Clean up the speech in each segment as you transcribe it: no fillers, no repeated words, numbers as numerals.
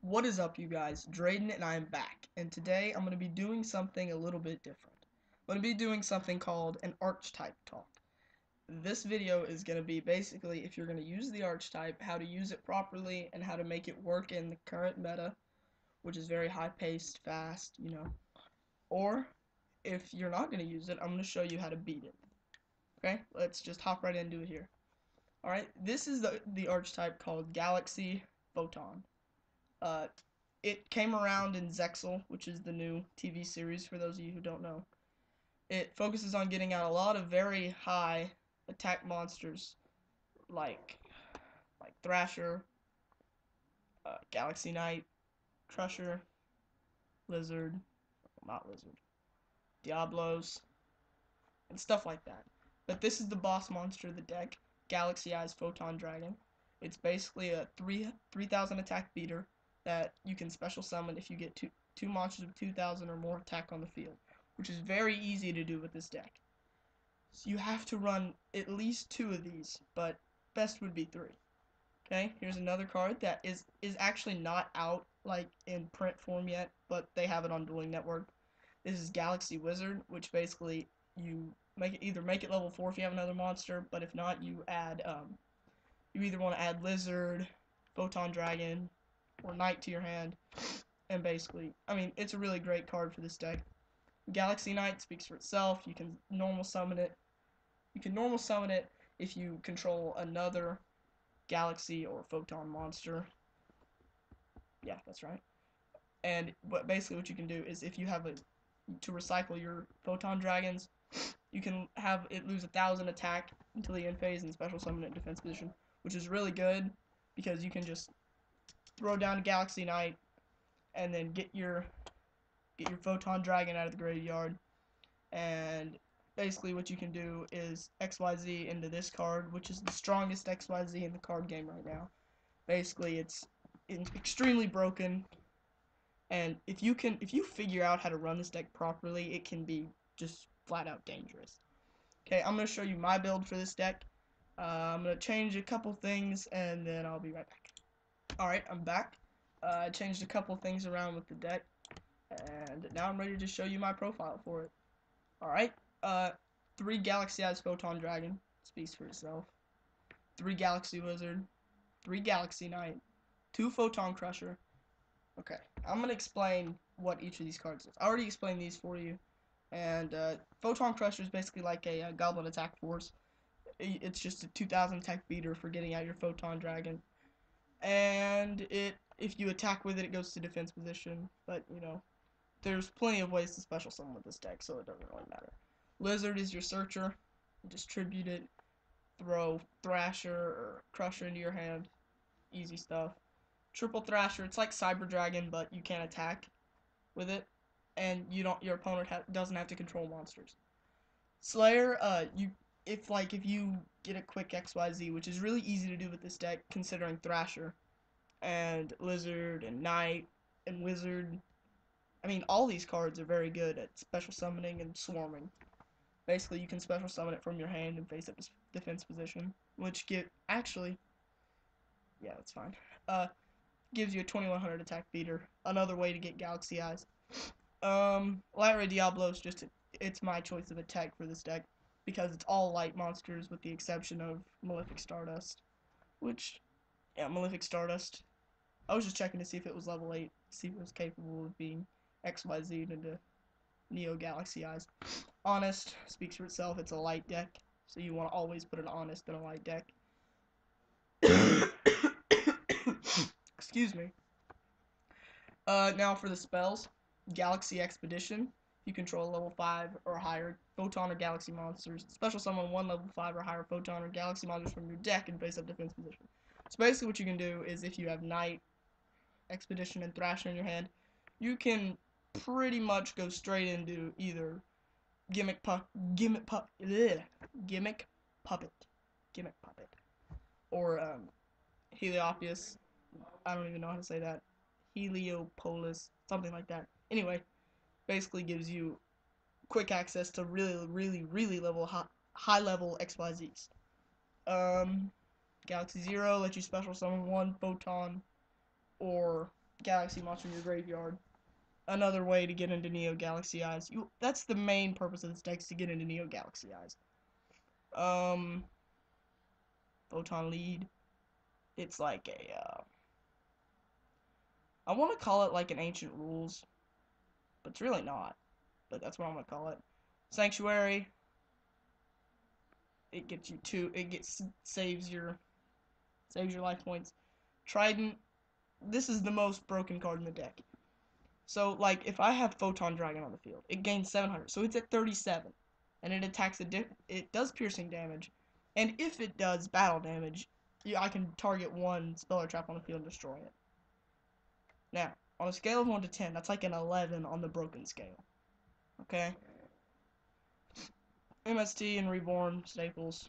What is up, you guys? Drayden and I am back, and today I'm going to be doing something a little bit different. I'm going to be doing something called an Archetype talk. This video is going to be basically if you're going to use the Archetype, how to use it properly, and how to make it work in the current meta, which is very high-paced, fast. Or, if you're not going to use it, I'm going to show you how to beat it. Okay, let's just hop right into it here. Alright, this is the Archetype called Galaxy Photon. Uh, it came around in Zexal, which is the new TV series for those of you who don't know. It focuses on getting out a lot of very high attack monsters like Thrasher, Galaxy Knight, Crusher, Lizard, not Lizard, Diablos, and stuff like that. But this is the boss monster of the deck, Galaxy Eyes Photon Dragon. It's basically a 3,000 attack beater that you can special summon if you get two monsters of 2,000 or more attack on the field, which is very easy to do with this deck. So you have to run at least 2 of these, but best would be 3. Okay, here's another card that is actually not out like in print form yet, but they have it on Dueling Network. This is Galaxy Wizard, which basically you either make it level 4 if you have another monster, but if not, you add you either want to add Lizard, Photon Dragon, or Knight to your hand, and basically, I mean, it's a really great card for this deck. Galaxy Knight speaks for itself. You can normal summon it. You can normal summon it if you control another Galaxy or Photon monster. Yeah, that's right. And basically what you can do is if you have to recycle your Photon Dragons, you can have it lose 1,000 attack until the end phase and special summon it in defense position, which is really good because you can just throw down Galaxy Knight and then get your Photon Dragon out of the graveyard. And basically what you can do is XYZ into this card, which is the strongest XYZ in the card game right now. Basically it's extremely broken, and if you figure out how to run this deck properly, it can be just flat out dangerous. Okay, I'm going to show you my build for this deck. I'm going to change a couple things, and then I'll be right back. Alright, I'm back. I changed a couple things around with the deck, and now I'm ready to show you my profile for it. Alright, 3 Galaxy Eyes Photon Dragon, speaks for itself. 3 Galaxy Wizard, 3 Galaxy Knight, 2 Photon Crusher. Okay, I'm going to explain what each of these cards is. I already explained these for you. And Photon Crusher is basically like a Goblin Attack Force. It's just a 2,000 attack beater for getting out your Photon Dragon. And if you attack with it, it goes to defense position. But, there's plenty of ways to special summon with this deck, so it doesn't really matter. Lizard is your searcher. Distribute it. Throw Thrasher or Crusher into your hand. Easy stuff. Triple Thrasher, it's like Cyber Dragon, but you can't attack with it, and your opponent doesn't have to control monsters. Slayer, if you get a quick XYZ, which is really easy to do with this deck, considering Thrasher, and Lizard, and Knight, and Wizard. I mean, all these cards are very good at special summoning and swarming. Basically, you can special summon it from your hand and face up defense position, which yeah, that's fine. Gives you a 2,100 attack beater. Another way to get Galaxy Eyes. Light Ray Diablo is it's my choice of attack for this deck because it's all light monsters with the exception of Malefic Stardust, which, yeah, Malefic Stardust. I was just checking to see if it was level 8, see if it was capable of being XYZ'd into Neo Galaxy Eyes. Honest speaks for itself. It's a light deck, so you want to always put an Honest in a light deck. Excuse me. Now for the spells. Galaxy Expedition. You control level 5 or higher Photon or Galaxy monsters. Special summon 1 level 5 or higher Photon or Galaxy monsters from your deck and face up defense position. So basically what you can do is if you have Knight, Expedition, and Thrasher in your hand, you can pretty much go straight into either Gimmick Puppet, or Heliopolis. I don't even know how to say that. Heliopolis, something like that. Anyway, basically gives you quick access to really high level XYZs. Galaxy Zero lets you special summon 1 Photon or Galaxy monster in your graveyard. Another way to get into Neo Galaxy Eyes. That's the main purpose of this deck, is to get into Neo Galaxy Eyes. Photon Lead. It's like a, I want to call it like an Ancient Rules, but it's really not. But that's what I'm gonna call it. Sanctuary. It gets you two. Saves your life points. Trident. This is the most broken card in the deck. So like if I have Photon Dragon on the field, it gains 700, so it's at 37, and it attacks it does piercing damage, and if it does battle damage, I can target one spell or trap on the field and destroy it. Now, on a scale of 1 to 10, that's like an 11 on the broken scale. Okay? MST and Reborn staples.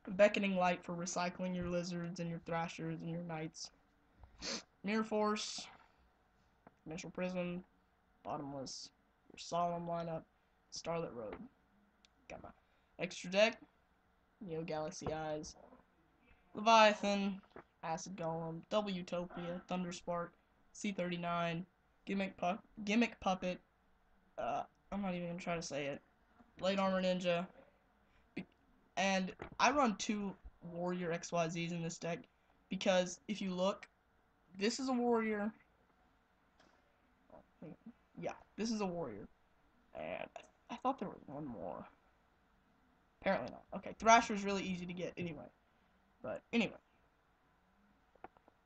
Beckoning Light for recycling your lizards and your thrashers and your knights. Mirror Force. Dimensional Prism. Bottomless. Your Solemn lineup. Starlit Road. Got my extra deck. Neo Galaxy Eyes. Leviathan. Acid Golem. Double Utopia. Thunderspark. C39. Gimmick Puppet. I'm not even gonna try to say it. Blade Armor Ninja. And I run 2 Warrior XYZs in this deck because if you look, this is a Warrior. Yeah, this is a Warrior. And I thought there was one more. Apparently not. Okay, Thrasher's really easy to get anyway. But anyway.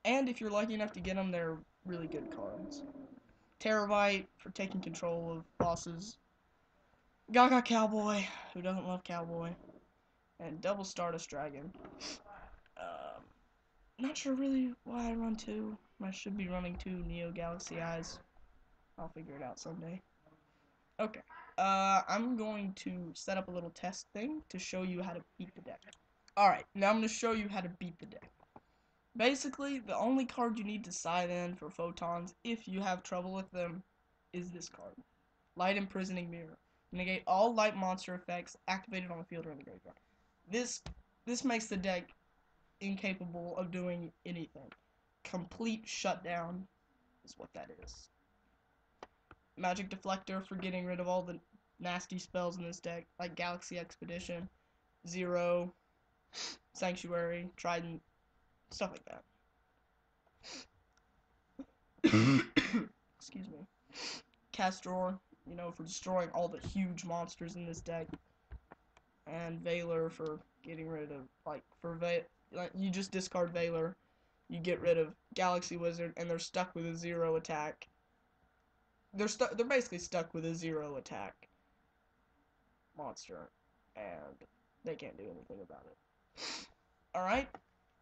And if you're lucky enough to get them, they're really good cards. Terabyte for taking control of bosses. Gaga Cowboy, who doesn't love Cowboy. And Double Stardust Dragon. Not sure really why I run 2. I should be running 2 Neo Galaxy Eyes. I'll figure it out someday. Okay. I'm going to set up a little test thing to show you how to beat the deck. Alright, now I'm going to show you how to beat the deck. Basically, the only card you need to side in for photons, if you have trouble with them, is this card. Light Imprisoning Mirror. Negate all light monster effects activated on the field or in the graveyard. This makes the deck incapable of doing anything. Complete shutdown is what that is. Magic Deflector for getting rid of all the nasty spells in this deck, like Galaxy Expedition, Zero, Sanctuary, Trident, stuff like that. Excuse me. Cast Drawer, for destroying all the huge monsters in this deck. And Valor for getting rid of, you just discard Valor, you get rid of Galaxy Wizard, and they're stuck with a 0 attack. They're basically stuck with a 0 attack monster, and they can't do anything about it. Alright,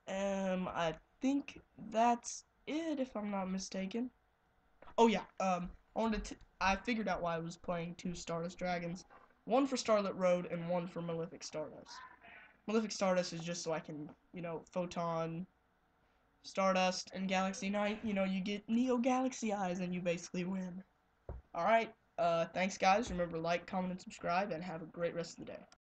I think that's it, if I'm not mistaken. Oh yeah, I figured out why I was playing 2 Stardust Dragons. One for Starlit Road and one for Malefic Stardust. Malefic Stardust is just so I can, Photon, Stardust, and Galaxy Knight. You get Neo Galaxy Eyes and you basically win. Alright, thanks guys. Remember, like, comment, and subscribe, and have a great rest of the day.